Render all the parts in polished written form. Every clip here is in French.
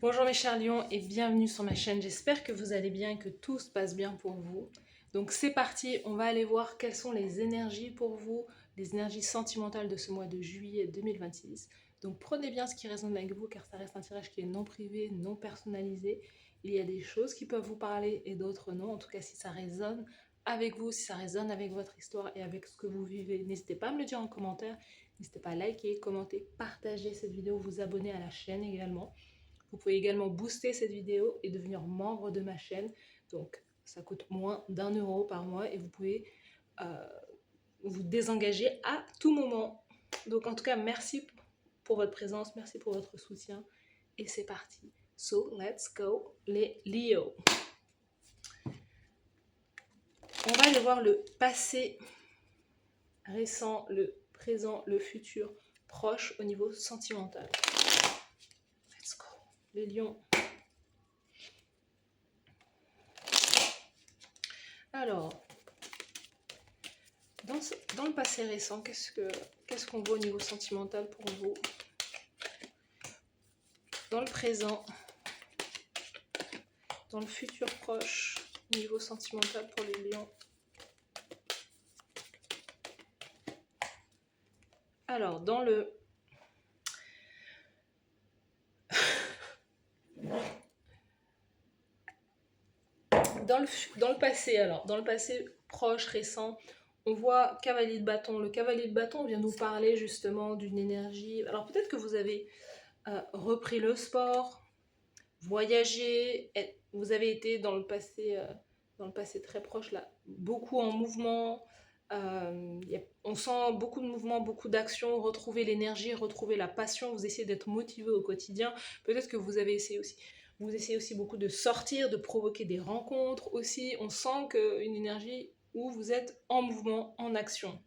Bonjour mes chers lions et bienvenue sur ma chaîne, j'espère que vous allez bien et que tout se passe bien pour vous. Donc c'est parti, on va aller voir quelles sont les énergies pour vous, les énergies sentimentales de ce mois de juillet 2026. Donc prenez bien ce qui résonne avec vous car ça reste un tirage qui est non privé, non personnalisé. Il y a des choses qui peuvent vous parler et d'autres non, en tout cas si ça résonne avec vous, si ça résonne avec votre histoire et avec ce que vous vivez, n'hésitez pas à me le dire en commentaire, n'hésitez pas à liker, commenter, partager cette vidéo, vous abonner à la chaîne également. Vous pouvez également booster cette vidéo et devenir membre de ma chaîne. Donc, ça coûte moins d'1 € par mois et vous pouvez euh, vous désengager à tout moment. Donc, en tout cas, merci pour votre présence, merci pour votre soutien. Et c'est parti. So, let's go, les Leo. On va aller voir le passé récent, le présent, le futur proche au niveau sentimental. Let's go, les lions. Alors, dans le passé récent, qu'est-ce qu'on voit au niveau sentimental pour vous? Dans le présent, dans le futur proche, au niveau sentimental pour les lions. Alors, dans le passé, alors, dans le passé proche, récent, on voit cavalier de bâton. Le cavalier de bâton vient nous parler justement d'une énergie. Alors, peut-être que vous avez repris le sport, voyagé, vous avez été dans le passé très proche, là, beaucoup en mouvement. On sent beaucoup de mouvement, beaucoup d'action, retrouver l'énergie, retrouver la passion, vous essayez d'être motivé au quotidien. Peut-être que vous avez essayé aussi. Vous essayez aussi beaucoup de sortir, de provoquer des rencontres aussi. On sent une énergie où vous êtes en mouvement, en action.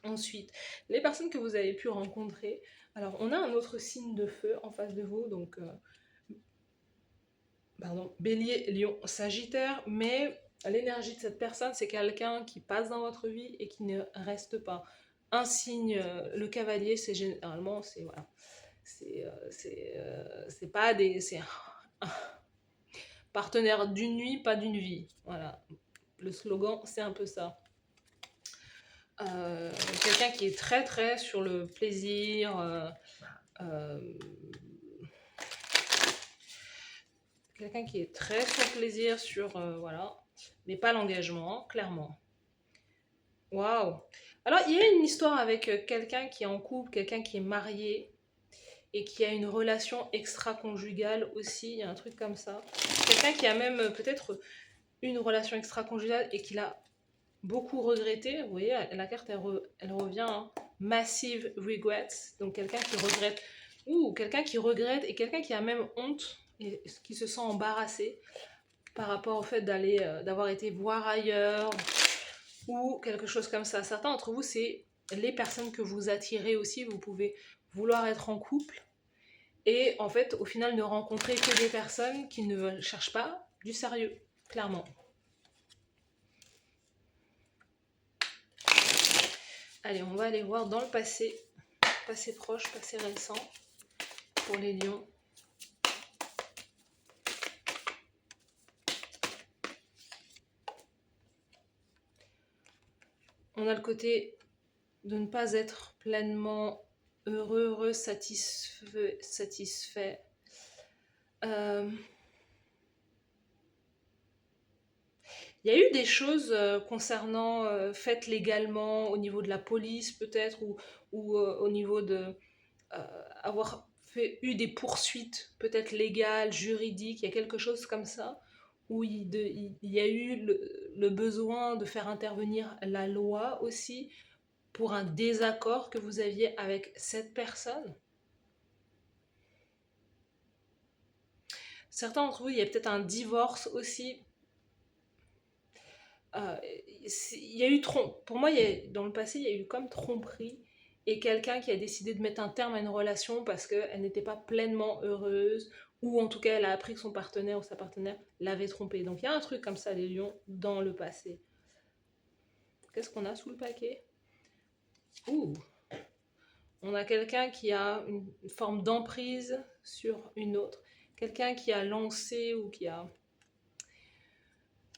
Ensuite, les personnes que vous avez pu rencontrer. Alors, on a un autre signe de feu en face de vous, donc Bélier, Lion, Sagittaire, mais l'énergie de cette personne, c'est quelqu'un qui passe dans votre vie et qui ne reste pas. Un signe, le cavalier, c'est généralement, c'est voilà, c'est pas des, c'est un partenaire d'une nuit, pas d'une vie. Voilà, le slogan, c'est un peu ça. Quelqu'un qui est très très sur le plaisir. Euh, Quelqu'un qui est très sur le plaisir, voilà, mais pas l'engagement, clairement. Waouh! Alors, il y a une histoire avec quelqu'un qui est en couple, quelqu'un qui est marié et qui a une relation extra-conjugale aussi, il y a un truc comme ça. Quelqu'un qui a même peut-être une relation extra-conjugale et qui l'a beaucoup regretté. Vous voyez, la carte, elle revient, hein. Massive regrets, donc quelqu'un qui regrette, ou quelqu'un qui regrette et quelqu'un qui a même honte et qui se sent embarrassé par rapport au fait d'avoir été voir ailleurs ou quelque chose comme ça. Certains d'entre vous, c'est les personnes que vous attirez aussi. Vous pouvez vouloir être en couple et en fait, au final, ne rencontrer que des personnes qui ne cherchent pas du sérieux, clairement. Allez, on va aller voir dans le passé proche, passé récent, pour les lions. On a le côté de ne pas être pleinement heureux, satisfait. Il y a eu des choses concernant faites légalement au niveau de la police peut-être ou au niveau de avoir eu des poursuites peut-être légales, juridiques, il y a quelque chose comme ça où il y a eu le besoin de faire intervenir la loi aussi pour un désaccord que vous aviez avec cette personne. Certains d'entre vous, il y a peut-être un divorce aussi. Il y a eu pour moi, dans le passé, il y a eu comme tromperie et quelqu'un qui a décidé de mettre un terme à une relation parce qu'elle n'était pas pleinement heureuse ou en tout cas elle a appris que son partenaire ou sa partenaire l'avait trompée. Donc il y a un truc comme ça, les lions, dans le passé. Qu'est-ce qu'on a sous le paquet? Ouh, on a quelqu'un qui a une forme d'emprise sur une autre. quelqu'un qui a lancé ou qui a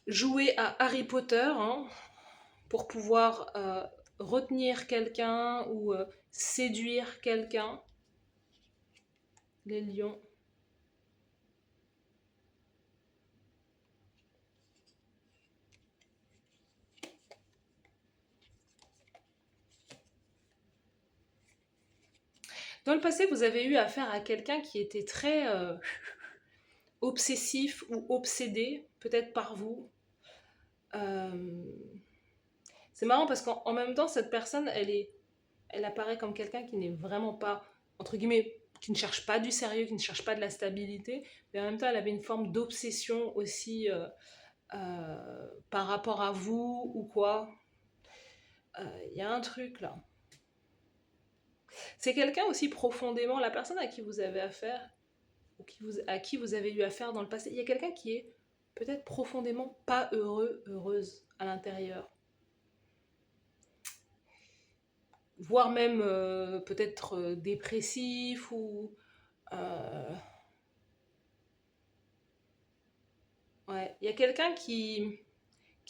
joué à Harry Potter, hein, pour pouvoir retenir quelqu'un ou séduire quelqu'un. Les lions. Dans le passé, vous avez eu affaire à quelqu'un qui était très obsessif ou obsédé, peut-être par vous. Euh, C'est marrant parce qu'en même temps, cette personne, elle apparaît comme quelqu'un qui n'est vraiment pas, entre guillemets, qui ne cherche pas du sérieux, qui ne cherche pas de la stabilité, mais en même temps, elle avait une forme d'obsession aussi par rapport à vous ou quoi. Il y a un truc là. C'est quelqu'un aussi profondément, la personne à qui vous avez affaire, ou à qui vous avez eu affaire dans le passé, il y a quelqu'un qui est peut-être profondément pas heureux, heureuse à l'intérieur. Voire même peut-être dépressif ou... euh, ouais, il y a quelqu'un qui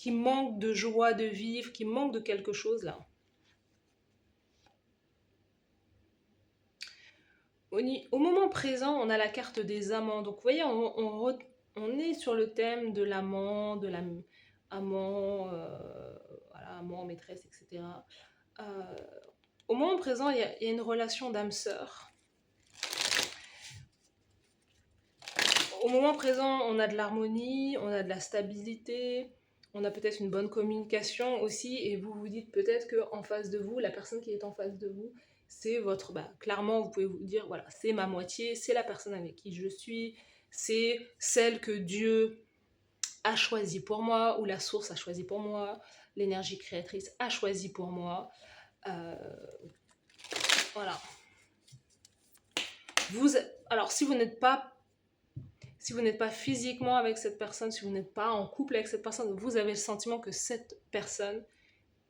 manque de joie de vivre, qui manque de quelque chose là. Au moment présent, on a la carte des amants. Donc, vous voyez, on est sur le thème de l'amant, de l'amant, voilà, amant, maîtresse, etc. Euh, Au moment présent, il y a une relation d'âme sœur. Au moment présent, on a de l'harmonie, on a de la stabilité, on a peut-être une bonne communication aussi, et vous vous dites peut-être qu'en face de vous, la personne qui est en face de vous, c'est votre... Bah, clairement, vous pouvez vous dire, voilà, c'est ma moitié, c'est la personne avec qui je suis, c'est celle que Dieu a choisie pour moi, ou la source a choisi pour moi, l'énergie créatrice a choisi pour moi. Euh, voilà. Vous, alors, si vous n'êtes pas physiquement avec cette personne, si vous n'êtes pas en couple avec cette personne, vous avez le sentiment que cette personne,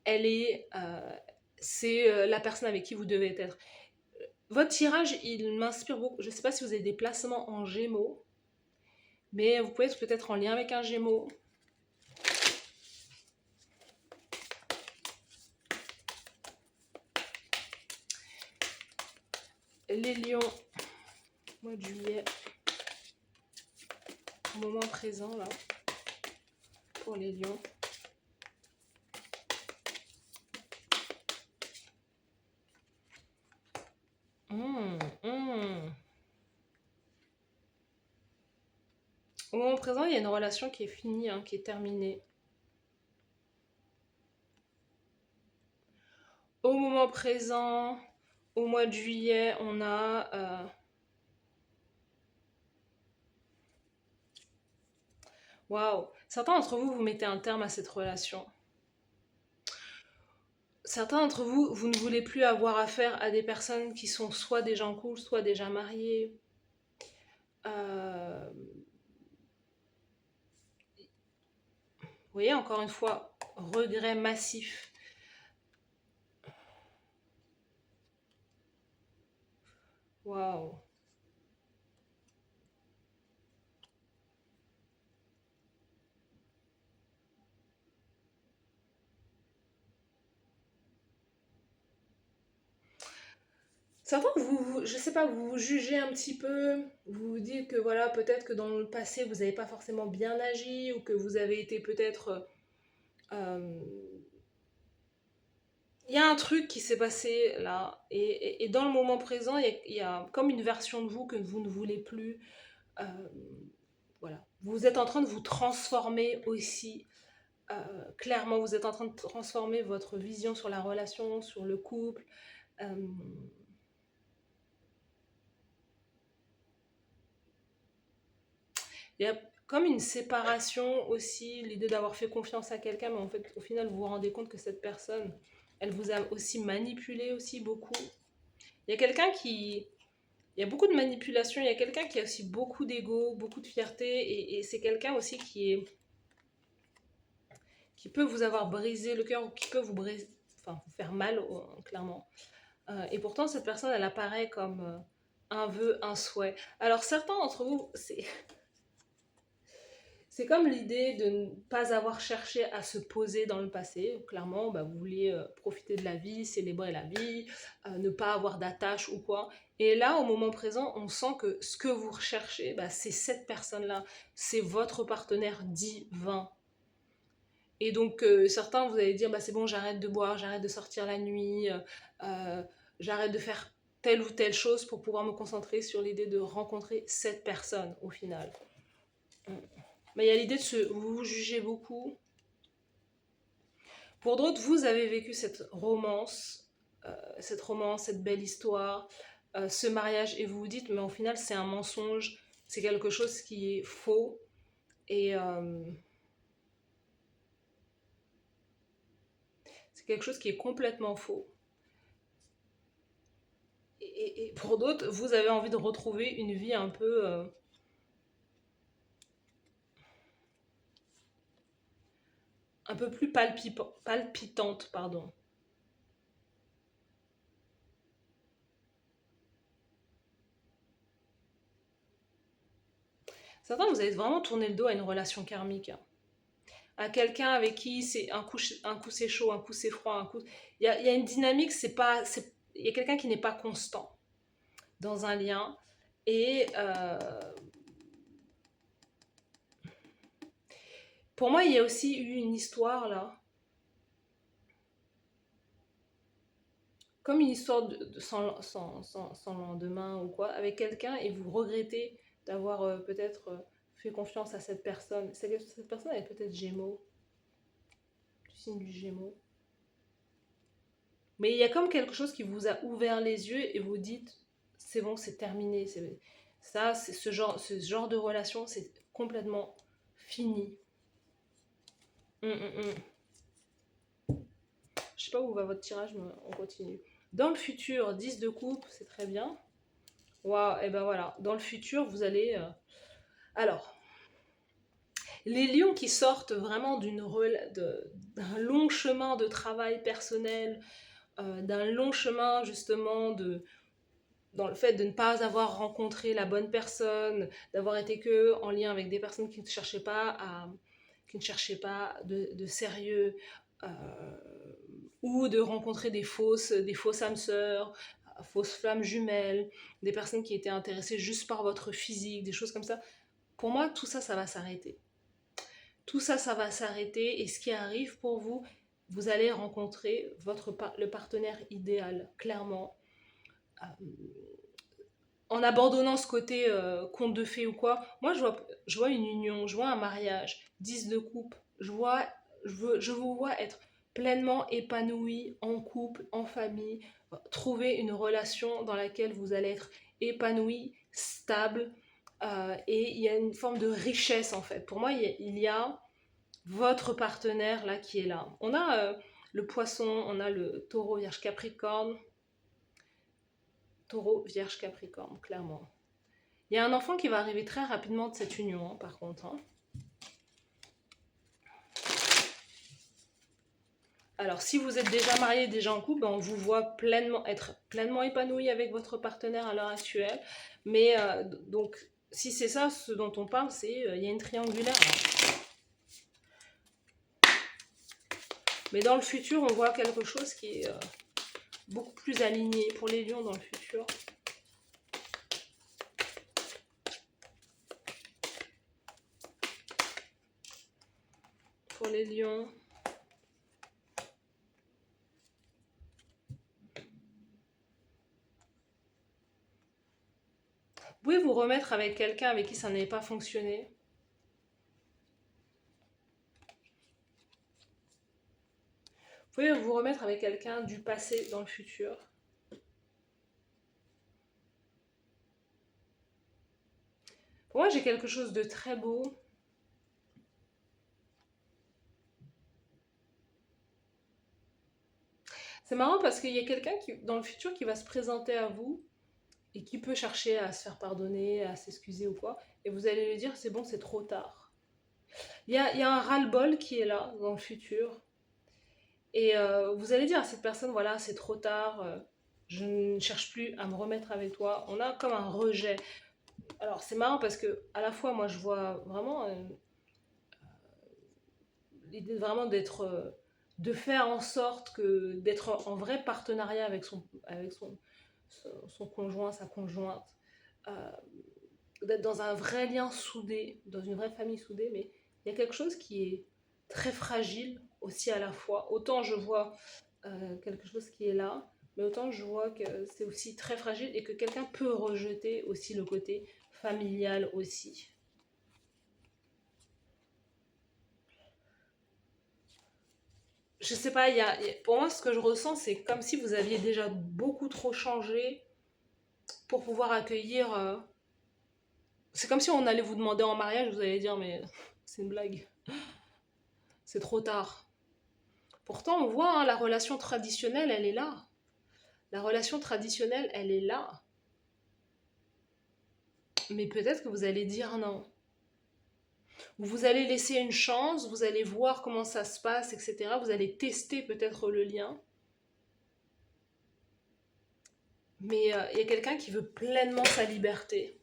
elle est, c'est la personne avec qui vous devez être. Votre tirage, il m'inspire beaucoup. Je ne sais pas si vous avez des placements en Gémeaux, mais vous pouvez être peut-être en lien avec un Gémeaux. Les lions, mois de juillet, moment présent là, pour les lions. Mmh, mmh. Au moment présent, il y a une relation qui est finie, hein, qui est terminée. Au moment présent, au mois de juillet, on a... Waouh! Certains d'entre vous, vous mettez un terme à cette relation. Certains d'entre vous, vous ne voulez plus avoir affaire à des personnes qui sont soit déjà en couple, soit déjà mariées. Vous voyez, encore une fois, regret massif. Waouh! Certains, je sais pas, vous vous jugez un petit peu, vous vous dites que voilà, peut-être que dans le passé, vous n'avez pas forcément bien agi, ou que vous avez été peut-être... euh, il y a un truc qui s'est passé là, et dans le moment présent, il y a comme une version de vous que vous ne voulez plus. Euh, voilà. Vous êtes en train de vous transformer aussi. Clairement, vous êtes en train de transformer votre vision sur la relation, sur le couple. Euh, il y a comme une séparation aussi, l'idée d'avoir fait confiance à quelqu'un, mais en fait, au final, vous vous rendez compte que cette personne, elle vous a aussi manipulé aussi beaucoup. Il y a quelqu'un qui... Il y a beaucoup de manipulation, il y a quelqu'un qui a aussi beaucoup d'ego, beaucoup de fierté, et c'est quelqu'un aussi qui peut vous avoir brisé le cœur, ou qui peut vous briser, enfin, vous faire mal, clairement. Et pourtant, cette personne, elle apparaît comme un vœu, un souhait. Alors certains d'entre vous, c'est comme l'idée de ne pas avoir cherché à se poser dans le passé. Clairement, bah, vous vouliez profiter de la vie, célébrer la vie, ne pas avoir d'attache ou quoi. Et là, au moment présent, on sent que ce que vous recherchez, bah, c'est cette personne-là. C'est votre partenaire divin. Et donc, certains, vous allez dire, bah, c'est bon, j'arrête de boire, j'arrête de sortir la nuit, euh, j'arrette de faire telle ou telle chose pour pouvoir me concentrer sur l'idée de rencontrer cette personne au final. Mais il y a l'idée de vous vous jugez beaucoup. Pour d'autres, vous avez vécu cette romance, cette belle histoire, ce mariage, et vous vous dites, mais au final, c'est un mensonge, c'est quelque chose qui est faux, et c'est quelque chose qui est complètement faux. Et pour d'autres, vous avez envie de retrouver une vie un peu plus palpitante, pardon. Certains, vous avez vraiment tourné le dos à une relation karmique, hein. À quelqu'un avec qui c'est un coup c'est chaud, un coup c'est froid, un coup... Il y a une dynamique, il y a quelqu'un qui n'est pas constant dans un lien. Et pour moi, il y a aussi eu une histoire là, comme une histoire sans lendemain ou quoi, avec quelqu'un et vous regrettez d'avoir peut-être fait confiance à cette personne. Cette personne est peut-être Gémeaux, du signe du Gémeaux. Mais il y a comme quelque chose qui vous a ouvert les yeux et vous dites, c'est bon, c'est terminé. Ça, c'est ce genre de relation, c'est complètement fini. Mm. Je sais pas où va votre tirage, mais on continue. Dans le futur, 10 de coupe, c'est très bien. Waouh, et ben voilà. Dans le futur, vous allez... Alors, les lions qui sortent vraiment d'un long chemin de travail personnel, d'un long chemin justement dans le fait de ne pas avoir rencontré la bonne personne, d'avoir été que en lien avec des personnes qui ne cherchaient pas de sérieux, euh, ou de rencontrer des fausses âmes sœurs, fausses flammes jumelles, des personnes qui étaient intéressées juste par votre physique, des choses comme ça. Pour moi, tout ça, ça va s'arrêter. Tout ça, ça va s'arrêter. Et ce qui arrive pour vous, vous allez rencontrer le partenaire idéal, clairement. Euh, En abandonnant ce côté conte de fées ou quoi, moi je vois une union, je vois un mariage, 10 de coupe, je vous vois être pleinement épanoui en couple, en famille, trouver une relation dans laquelle vous allez être épanoui, stable, et il y a une forme de richesse en fait. Pour moi, il y a votre partenaire là qui est là. On a le poisson, on a le taureau, vierge, capricorne, taureau, vierge, capricorne, clairement. Il y a un enfant qui va arriver très rapidement de cette union, hein, par contre, hein. Alors, si vous êtes déjà marié, déjà en couple, ben, on vous voit être pleinement épanoui avec votre partenaire à l'heure actuelle. Mais donc, si c'est ça ce dont on parle, il y a une triangulaire, hein. Mais dans le futur, on voit quelque chose qui est beaucoup plus aligné pour les lions dans le futur. Pour les lions. Vous pouvez vous remettre avec quelqu'un avec qui ça n'avait pas fonctionné. Vous pouvez vous remettre avec quelqu'un du passé dans le futur. Pour moi, j'ai quelque chose de très beau. C'est marrant parce qu'il y a quelqu'un dans le futur qui va se présenter à vous et qui peut chercher à se faire pardonner, à s'excuser ou quoi. Et vous allez lui dire, c'est bon, c'est trop tard. Il y a un ras-le-bol qui est là dans le futur. Et vous allez dire à cette personne, voilà, c'est trop tard. je ne cherche plus à me remettre avec toi. On a comme un rejet. Alors c'est marrant parce que à la fois moi je vois vraiment l'idée vraiment d'être, de faire en sorte que d'être en vrai partenariat avec son conjoint, sa conjointe, euh, d'être dans un vrai lien soudé, dans une vraie famille soudée, mais il y a quelque chose qui est très fragile aussi à la fois. Autant je vois quelque chose qui est là, mais autant je vois que c'est aussi très fragile et que quelqu'un peut rejeter aussi le côté familial aussi. Je sais pas, pour moi ce que je ressens c'est comme si vous aviez déjà beaucoup trop changé pour pouvoir accueillir. C'est comme si on allait vous demander en mariage, vous allez dire mais c'est une blague, c'est trop tard. Pourtant, on voit, hein, la relation traditionnelle, elle est là. La relation traditionnelle, elle est là. Mais peut-être que vous allez dire non. Vous allez laisser une chance, vous allez voir comment ça se passe, etc. Vous allez tester peut-être le lien. Mais il y a quelqu'un qui veut pleinement sa liberté.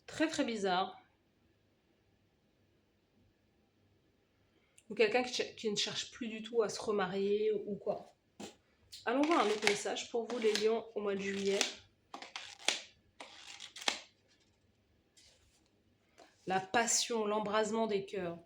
Très très bizarre. Ou quelqu'un qui ne cherche plus du tout à se remarier ou quoi. Allons voir un autre message pour vous les lions au mois de juillet. La passion, l'embrasement des cœurs.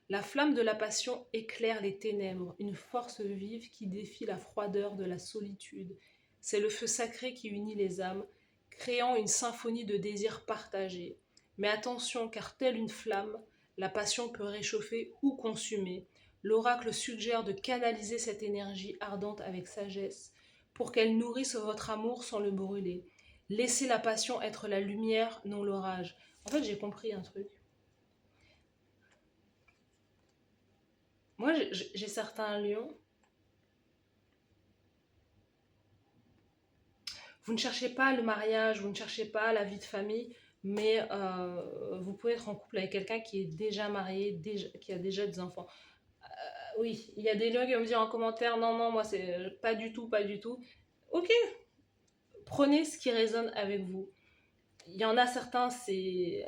La flamme de la passion éclaire les ténèbres, une force vive qui défie la froideur de la solitude. C'est le feu sacré qui unit les âmes, créant une symphonie de désirs partagés. Mais attention, car telle une flamme, la passion peut réchauffer ou consumer. L'oracle suggère de canaliser cette énergie ardente avec sagesse pour qu'elle nourrisse votre amour sans le brûler. Laissez la passion être la lumière, non l'orage. En fait, j'ai compris un truc. Moi, j'ai certains lions. Vous ne cherchez pas le mariage, vous ne cherchez pas la vie de famille, mais vous pouvez être en couple avec quelqu'un qui est déjà marié, qui a déjà des enfants. Oui, il y a des lions qui vont me dire en commentaire, non, non, moi c'est pas du tout, pas du tout. Ok, prenez ce qui résonne avec vous. Il y en a certains, c'est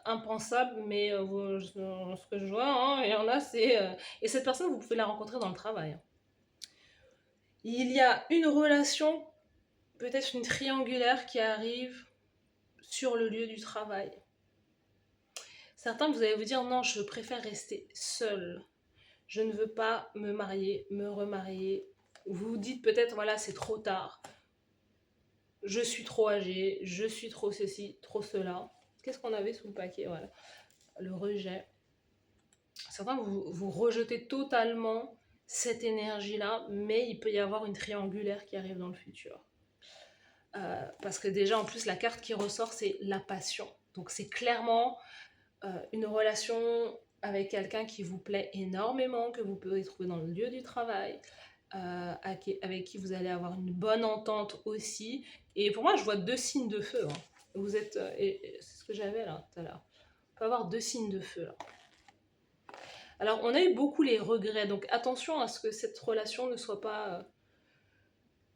impensable, mais ce que je vois, hein, il y en a, c'est... et cette personne, vous pouvez la rencontrer dans le travail. Il y a une relation, peut-être une triangulaire qui arrive sur le lieu du travail. Certains, vous allez vous dire, non, je préfère rester seule. Je ne veux pas me marier, me remarier. Vous vous dites peut-être, voilà, c'est trop tard. Je suis trop âgée, je suis trop ceci, trop cela. Qu'est-ce qu'on avait sous le paquet? Voilà, le rejet. Certains, vous rejetez totalement cette énergie-là, mais il peut y avoir une triangulaire qui arrive dans le futur. Parce que déjà, en plus, la carte qui ressort, c'est la passion. Donc c'est clairement une relation avec quelqu'un qui vous plaît énormément, que vous pouvez trouver dans le lieu du travail, avec qui vous allez avoir une bonne entente aussi. Et pour moi, je vois deux signes de feu, hein. Vous êtes, et c'est ce que j'avais là tout à l'heure. On peut avoir deux signes de feu là. Alors, on a eu beaucoup les regrets, donc attention à ce que cette relation ne soit pas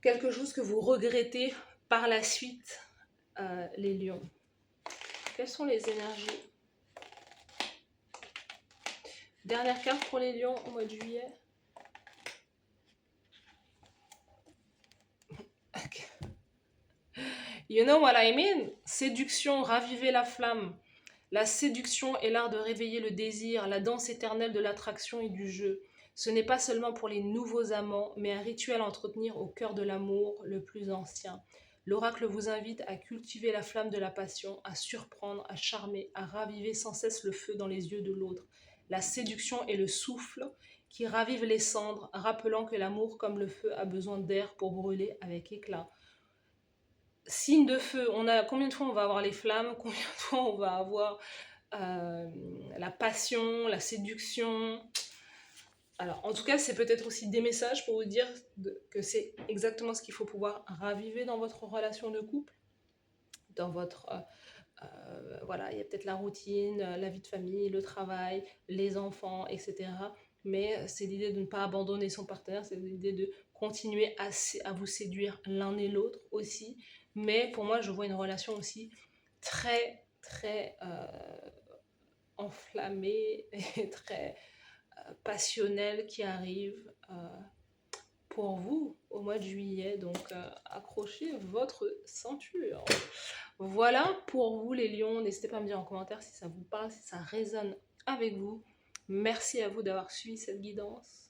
quelque chose que vous regrettez par la suite, les lions. Quelles sont les énergies? Dernière carte pour les lions au mois de juillet. You know what I mean? Séduction, raviver la flamme. La séduction est l'art de réveiller le désir, la danse éternelle de l'attraction et du jeu. Ce n'est pas seulement pour les nouveaux amants, mais un rituel à entretenir au cœur de l'amour le plus ancien. L'oracle vous invite à cultiver la flamme de la passion, à surprendre, à charmer, à raviver sans cesse le feu dans les yeux de l'autre. La séduction est le souffle qui ravive les cendres, rappelant que l'amour, comme le feu, a besoin d'air pour brûler avec éclat. Signe de feu, combien de fois on va avoir les flammes, combien de fois on va avoir la passion, la séduction. Alors, en tout cas, c'est peut-être aussi des messages pour vous dire que c'est exactement ce qu'il faut pouvoir raviver dans votre relation de couple, dans votre... voilà, il y a peut-être la routine, la vie de famille, le travail, les enfants, etc. Mais c'est l'idée de ne pas abandonner son partenaire, c'est l'idée de continuer à vous séduire l'un et l'autre aussi. Mais pour moi, je vois une relation aussi très, très enflammée et très passionnelle qui arrive pour vous au mois de juillet. Donc, accrochez votre ceinture. Voilà pour vous les lions. N'hésitez pas à me dire en commentaire si ça vous parle, si ça résonne avec vous. Merci à vous d'avoir suivi cette guidance.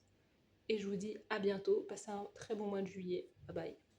Et je vous dis à bientôt. Passez un très bon mois de juillet. Bye bye.